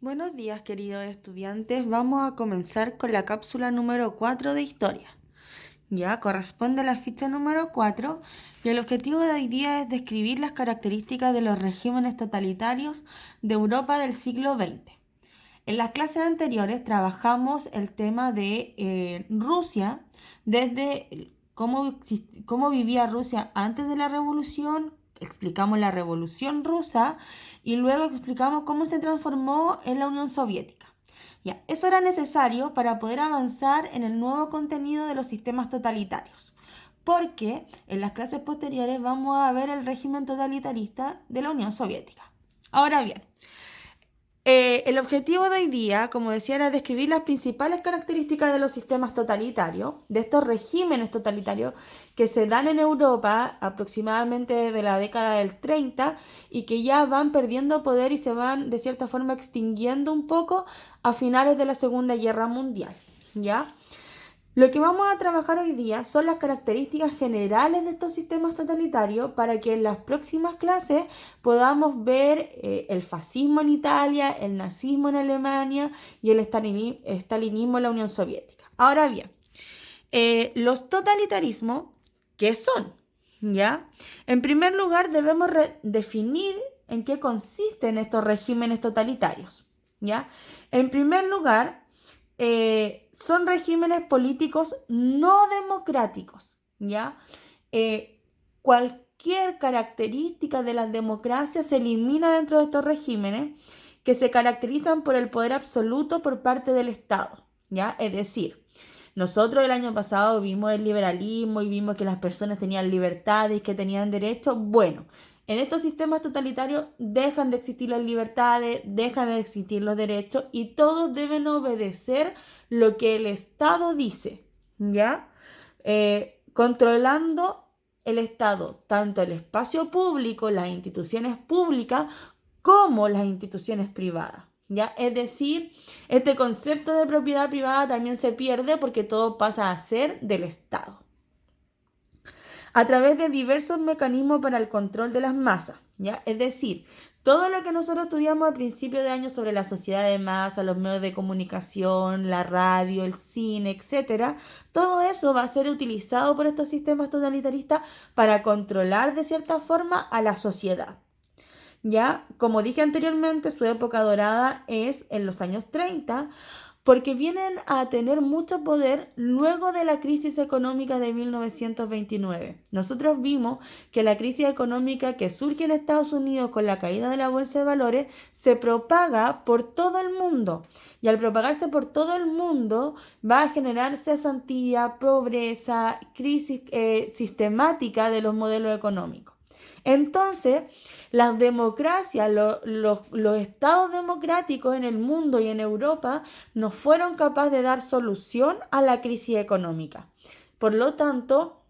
Buenos días, queridos estudiantes. Vamos a comenzar con la cápsula número 4 de historia. Ya corresponde a la ficha número 4 y el objetivo de hoy día es describir las características de los regímenes totalitarios de Europa del siglo XX. En las clases anteriores trabajamos el tema de Rusia, desde cómo vivía Rusia antes de la revolución, explicamos la revolución rusa y luego explicamos cómo se transformó en la Unión Soviética. Ya, eso era necesario para poder avanzar en el nuevo contenido de los sistemas totalitarios, porque en las clases posteriores vamos a ver el régimen totalitarista de la Unión Soviética. Ahora bien, el objetivo de hoy día, como decía, era describir las principales características de los sistemas totalitarios, de estos regímenes totalitarios que se dan en Europa aproximadamente desde la década del 30 y que ya van perdiendo poder y se van de cierta forma extinguiendo un poco a finales de la Segunda Guerra Mundial, ¿ya? Lo que vamos a trabajar hoy día son las características generales de estos sistemas totalitarios para que en las próximas clases podamos ver el fascismo en Italia, el nazismo en Alemania y el estalinismo en la Unión Soviética. Ahora bien, los totalitarismos, ¿qué son? ¿Ya? En primer lugar, debemos definir en qué consisten estos regímenes totalitarios. ¿Ya? En primer lugar, son regímenes políticos no democráticos, ¿ya? Cualquier característica de las democracias se elimina dentro de estos regímenes que se caracterizan por el poder absoluto por parte del Estado, ¿ya? Es decir, nosotros el año pasado vimos el liberalismo y vimos que las personas tenían libertades, que tenían derechos. Bueno, en estos sistemas totalitarios dejan de existir las libertades, dejan de existir los derechos y todos deben obedecer lo que el Estado dice, ¿ya? Controlando el Estado, tanto el espacio público, las instituciones públicas, como las instituciones privadas. ¿Ya? Es decir, este concepto de propiedad privada también se pierde porque todo pasa a ser del Estado a través de diversos mecanismos para el control de las masas, ¿ya? Es decir, todo lo que nosotros estudiamos a principio de año sobre la sociedad de masa, los medios de comunicación, la radio, el cine, etcétera, todo eso va a ser utilizado por estos sistemas totalitaristas para controlar de cierta forma a la sociedad. Ya, como dije anteriormente, su época dorada es en los años 30, porque vienen a tener mucho poder luego de la crisis económica de 1929. Nosotros vimos que la crisis económica que surge en Estados Unidos con la caída de la bolsa de valores se propaga por todo el mundo. Y al propagarse por todo el mundo va a generar cesantía, pobreza, crisis sistemática de los modelos económicos. Entonces, las democracias, los estados democráticos en el mundo y en Europa no fueron capaces de dar solución a la crisis económica. Por lo tanto,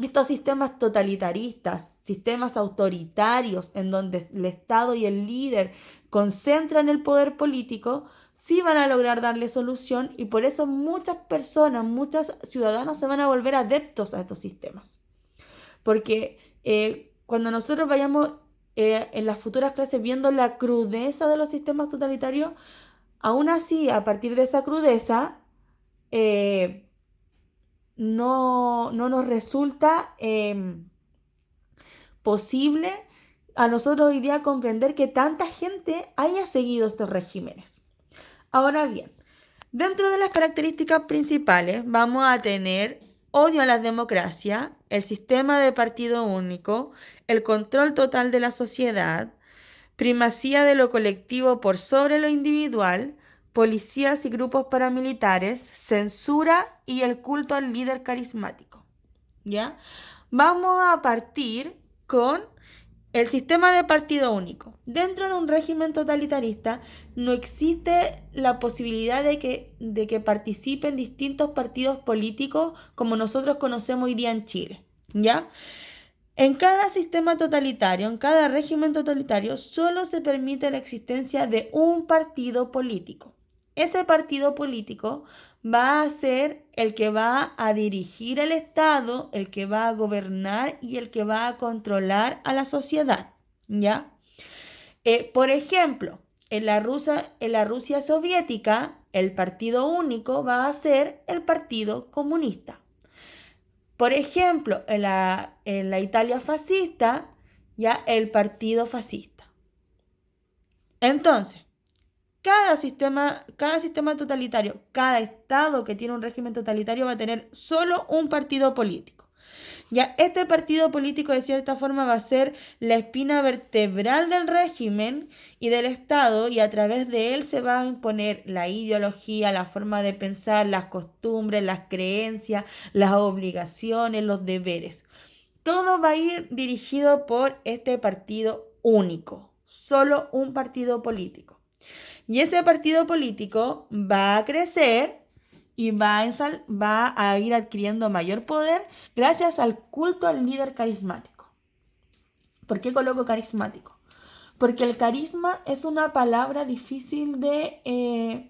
estos sistemas totalitaristas, sistemas autoritarios en donde el Estado y el líder concentran el poder político, sí van a lograr darle solución y por eso muchas personas, muchos ciudadanos se van a volver adeptos a estos sistemas. Porque cuando nosotros vayamos en las futuras clases viendo la crudeza de los sistemas totalitarios, aún así, a partir de esa crudeza, no nos resulta posible a nosotros hoy día comprender que tanta gente haya seguido estos regímenes. Ahora bien, dentro de las características principales vamos a tener odio a la democracia, el sistema de partido único, el control total de la sociedad, primacía de lo colectivo por sobre lo individual, policías y grupos paramilitares, censura y el culto al líder carismático. ¿Ya? Vamos a partir con el sistema de partido único. Dentro de un régimen totalitarista no existe la posibilidad de que participen distintos partidos políticos como nosotros conocemos hoy día en Chile. ¿Ya? En cada sistema totalitario, en cada régimen totalitario, solo se permite la existencia de un partido político. Ese partido político va a ser el que va a dirigir el Estado, el que va a gobernar y el que va a controlar a la sociedad, ¿ya? Por ejemplo, en la Rusia soviética, el partido único va a ser el Partido Comunista. Por ejemplo, en la Italia fascista, ya el Partido Fascista. Entonces, cada sistema totalitario, cada estado que tiene un régimen totalitario va a tener solo un partido político. Ya este partido político de cierta forma va a ser la espina vertebral del régimen y del Estado, y a través de él se va a imponer la ideología, la forma de pensar, las costumbres, las creencias, las obligaciones, los deberes. Todo va a ir dirigido por este partido único, solo un partido político. Y ese partido político va a crecer y va a ir adquiriendo mayor poder gracias al culto al líder carismático. ¿Por qué coloco carismático? Porque el carisma es una palabra difícil de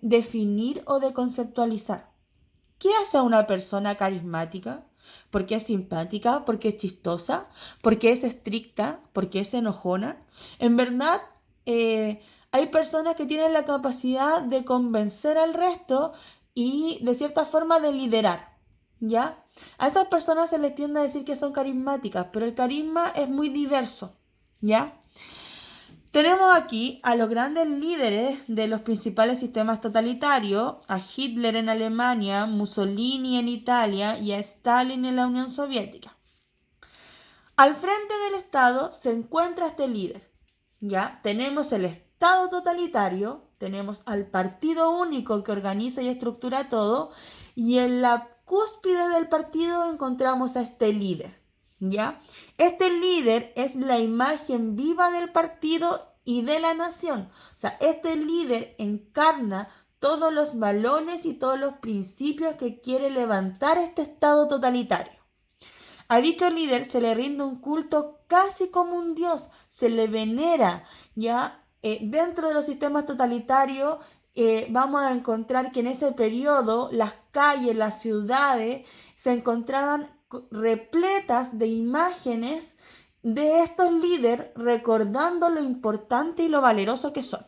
definir o de conceptualizar. ¿Qué hace a una persona carismática? ¿Por qué es simpática? ¿Por qué es chistosa? ¿Por qué es estricta? ¿Por qué es enojona? En verdad, hay personas que tienen la capacidad de convencer al resto y de cierta forma de liderar, ¿ya? A esas personas se les tiende a decir que son carismáticas, pero el carisma es muy diverso, ¿ya? Tenemos aquí a los grandes líderes de los principales sistemas totalitarios, a Hitler en Alemania, Mussolini en Italia y a Stalin en la Unión Soviética. Al frente del Estado se encuentra este líder, ¿ya? Tenemos el Estado totalitario, tenemos al partido único que organiza y estructura todo, y en la cúspide del partido encontramos a este líder, ¿ya? Este líder es la imagen viva del partido y de la nación. O sea, este líder encarna todos los valores y todos los principios que quiere levantar este Estado totalitario. A dicho líder se le rinde un culto casi como un dios, se le venera, ¿ya? Dentro de los sistemas totalitarios vamos a encontrar que en ese periodo las calles, las ciudades se encontraban repletas de imágenes de estos líderes recordando lo importante y lo valeroso que son.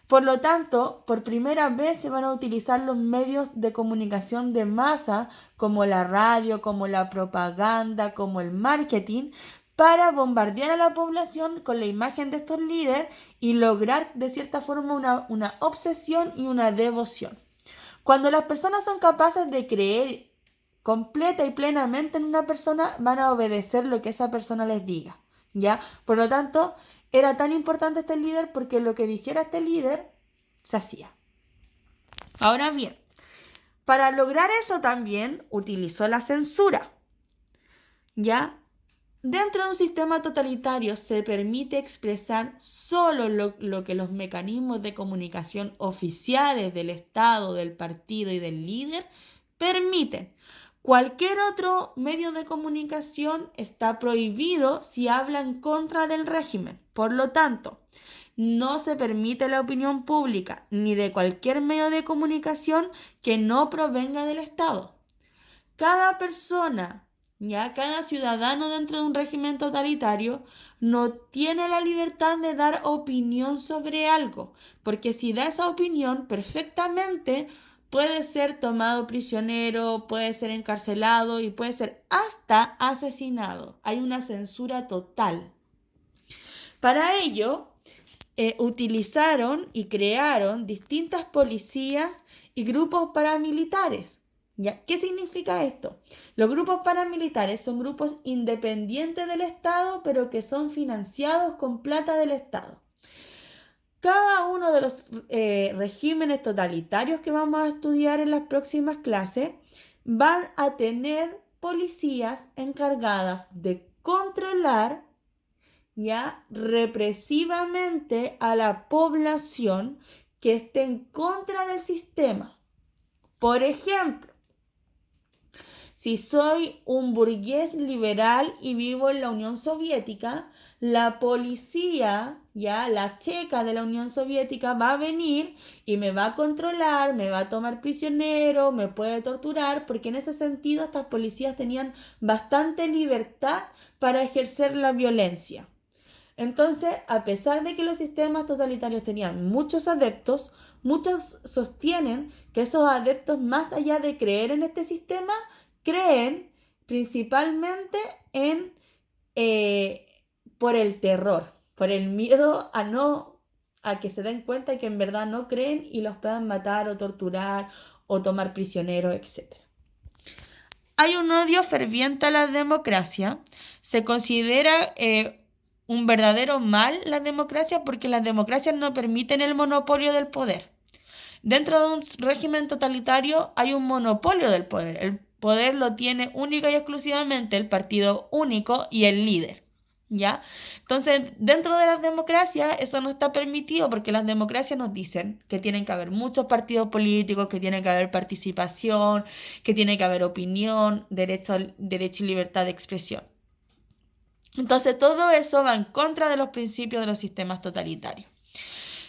Por lo tanto, por primera vez se van a utilizar los medios de comunicación de masa, como la radio, como la propaganda, como el marketing, para bombardear a la población con la imagen de estos líderes y lograr de cierta forma una obsesión y una devoción. Cuando las personas son capaces de creer completa y plenamente en una persona, van a obedecer lo que esa persona les diga, ¿ya? Por lo tanto, era tan importante este líder porque lo que dijera este líder se hacía. Ahora bien, para lograr eso también utilizó la censura, ¿ya? Dentro de un sistema totalitario se permite expresar solo lo que los mecanismos de comunicación oficiales del Estado, del partido y del líder permiten. Cualquier otro medio de comunicación está prohibido si habla en contra del régimen. Por lo tanto, no se permite la opinión pública ni de cualquier medio de comunicación que no provenga del Estado. Cada persona, ya cada ciudadano dentro de un régimen totalitario no tiene la libertad de dar opinión sobre algo, porque si da esa opinión perfectamente puede ser tomado prisionero, puede ser encarcelado y puede ser hasta asesinado. Hay una censura total. Para ello, utilizaron y crearon distintas policías y grupos paramilitares. ¿Ya? ¿Qué significa esto? Los grupos paramilitares son grupos independientes del Estado, pero que son financiados con plata del Estado. Cada uno de los regímenes totalitarios que vamos a estudiar en las próximas clases van a tener policías encargadas de controlar, ya, represivamente a la población que esté en contra del sistema. Por ejemplo, si soy un burgués liberal y vivo en la Unión Soviética, la policía, ya la checa de la Unión Soviética va a venir y me va a controlar, me va a tomar prisionero, me puede torturar, porque en ese sentido estas policías tenían bastante libertad para ejercer la violencia. Entonces, a pesar de que los sistemas totalitarios tenían muchos adeptos, muchos sostienen que esos adeptos, más allá de creer en este sistema, creen principalmente en por el terror, por el miedo a que se den cuenta que en verdad no creen y los puedan matar o torturar o tomar prisioneros, etc. Hay un odio ferviente a la democracia. Se considera un verdadero mal la democracia porque las democracias no permiten el monopolio del poder. Dentro de un régimen totalitario hay un monopolio del poder. El poder lo tiene única y exclusivamente el partido único y el líder, ¿ya? Entonces, dentro de las democracias eso no está permitido porque las democracias nos dicen que tienen que haber muchos partidos políticos, que tiene que haber participación, que tiene que haber opinión, derecho y libertad de expresión. Entonces, todo eso va en contra de los principios de los sistemas totalitarios.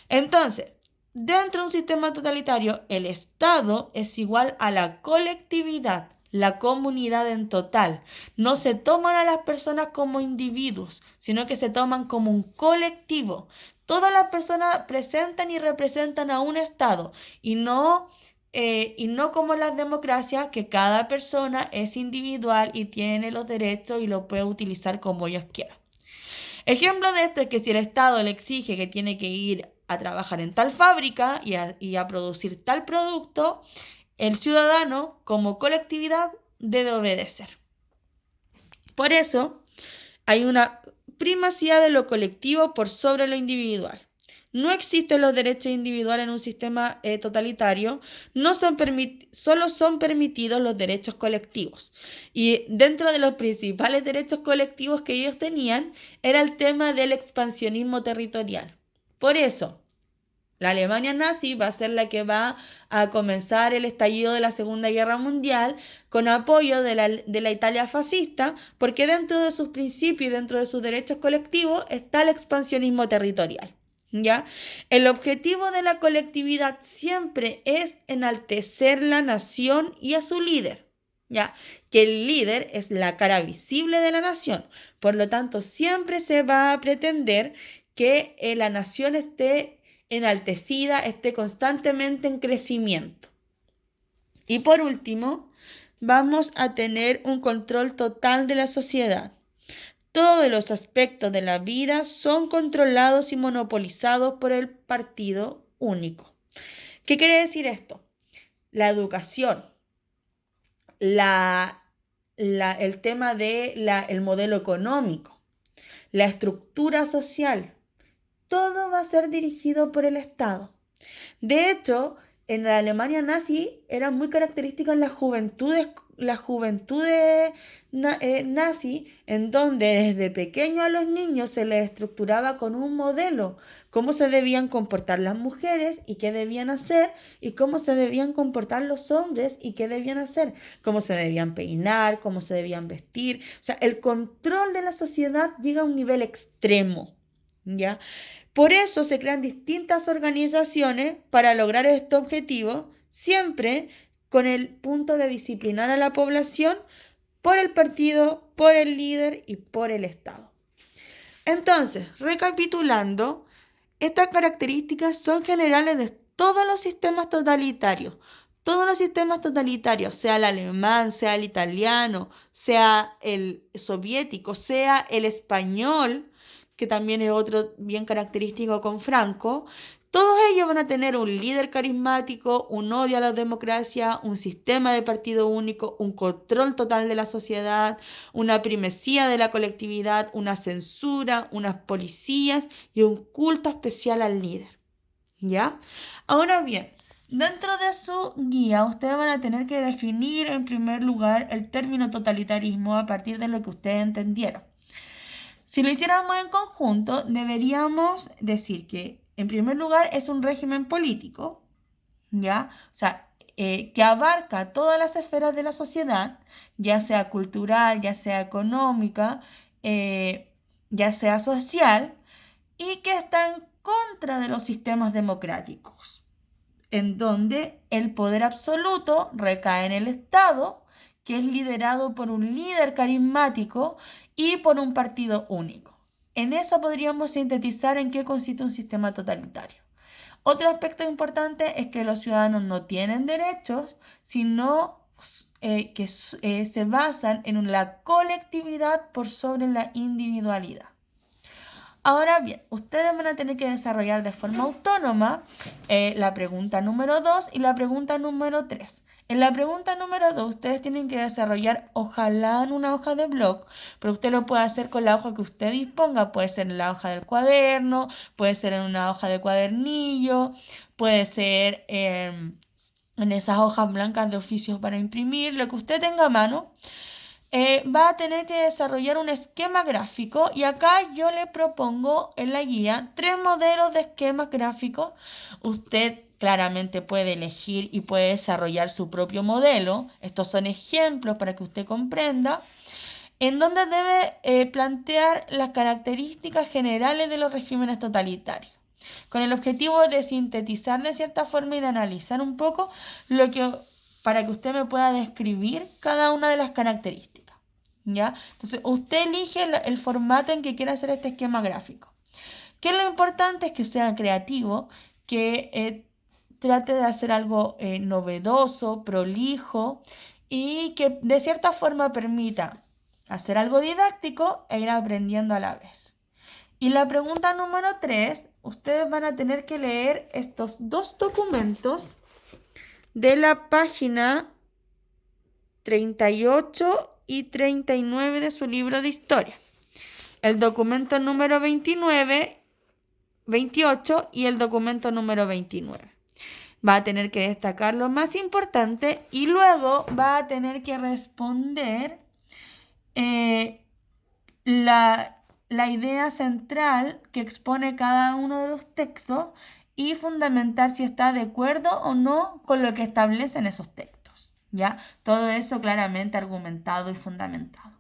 Entonces, dentro de un sistema totalitario, el Estado es igual a la colectividad, la comunidad en total. No se toman a las personas como individuos, sino que se toman como un colectivo. Todas las personas presentan y representan a un Estado y no como las democracias, que cada persona es individual y tiene los derechos y lo puede utilizar como ellos quieran. Ejemplo de esto es que si el Estado le exige que tiene que ir a trabajar en tal fábrica y a producir tal producto, el ciudadano como colectividad debe obedecer. Por eso hay una primacía de lo colectivo por sobre lo individual. No existen los derechos individuales en un sistema totalitario, solo son permitidos los derechos colectivos. Y dentro de los principales derechos colectivos que ellos tenían era el tema del expansionismo territorial. Por eso, la Alemania nazi va a ser la que va a comenzar el estallido de la Segunda Guerra Mundial con apoyo de la Italia fascista, porque dentro de sus principios y dentro de sus derechos colectivos está el expansionismo territorial. ¿Ya? El objetivo de la colectividad siempre es enaltecer la nación y a su líder, ¿ya? Que el líder es la cara visible de la nación. Por lo tanto, siempre se va a pretender que la nación esté enaltecida, esté constantemente en crecimiento. Y por último, vamos a tener un control total de la sociedad. Todos los aspectos de la vida son controlados y monopolizados por el partido único. ¿Qué quiere decir esto? La educación, el tema del modelo económico, la estructura social, todo va a ser dirigido por el Estado. De hecho, en la Alemania nazi eran muy características las juventudes nazi, en donde desde pequeño a los niños se les estructuraba con un modelo, cómo se debían comportar las mujeres y qué debían hacer, y cómo se debían comportar los hombres y qué debían hacer, cómo se debían peinar, cómo se debían vestir. O sea, el control de la sociedad llega a un nivel extremo, ¿ya? Por eso se crean distintas organizaciones para lograr este objetivo, siempre con el punto de disciplinar a la población por el partido, por el líder y por el Estado. Entonces, recapitulando, estas características son generales de todos los sistemas totalitarios. Todos los sistemas totalitarios, sea el alemán, sea el italiano, sea el soviético, sea el español, que también es otro bien característico con Franco, todos ellos van a tener un líder carismático, un odio a la democracia, un sistema de partido único, un control total de la sociedad, una primacía de la colectividad, una censura, unas policías y un culto especial al líder. ¿Ya? Ahora bien, dentro de su guía, ustedes van a tener que definir en primer lugar el término totalitarismo a partir de lo que ustedes entendieron. Si lo hiciéramos en conjunto, deberíamos decir que, en primer lugar, es un régimen político, ¿ya? O sea, que abarca todas las esferas de la sociedad, ya sea cultural, ya sea económica, ya sea social, y que está en contra de los sistemas democráticos, en donde el poder absoluto recae en el Estado, que es liderado por un líder carismático y por un partido único. En eso podríamos sintetizar en qué consiste un sistema totalitario. Otro aspecto importante es que los ciudadanos no tienen derechos, sino que se basan en la colectividad por sobre la individualidad. Ahora bien, ustedes van a tener que desarrollar de forma autónoma la pregunta número 2 y la pregunta número 3. En la pregunta número 2 ustedes tienen que desarrollar, ojalá en una hoja de blog, pero usted lo puede hacer con la hoja que usted disponga, puede ser en la hoja del cuaderno, puede ser en una hoja de cuadernillo, puede ser en esas hojas blancas de oficios para imprimir, lo que usted tenga a mano. Va a tener que desarrollar un esquema gráfico y acá yo le propongo en la guía 3 modelos de esquemas gráficos. Usted claramente puede elegir y puede desarrollar su propio modelo. Estos son ejemplos para que usted comprenda, en donde debe plantear las características generales de los regímenes totalitarios, con el objetivo de sintetizar de cierta forma y de analizar un poco para que usted me pueda describir cada una de las características. ¿Ya? Entonces, usted elige el formato en que quiera hacer este esquema gráfico. ¿Qué es lo importante? Es que sea creativo, que trate de hacer algo novedoso, prolijo y que de cierta forma permita hacer algo didáctico e ir aprendiendo a la vez. Y la pregunta número 3, ustedes van a tener que leer estos 2 documentos de la página 38 y 39 de su libro de historia. El documento número 28 y el documento número 29. Va a tener que destacar lo más importante y luego va a tener que responder la idea central que expone cada uno de los textos y fundamentar si está de acuerdo o no con lo que establecen esos textos. ¿Ya? Todo eso claramente argumentado y fundamentado.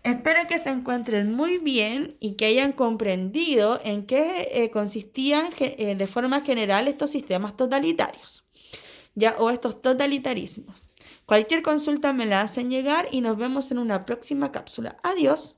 Espero que se encuentren muy bien y que hayan comprendido en qué consistían de forma general estos sistemas totalitarios, ¿ya? O estos totalitarismos. Cualquier consulta me la hacen llegar y nos vemos en una próxima cápsula. Adiós.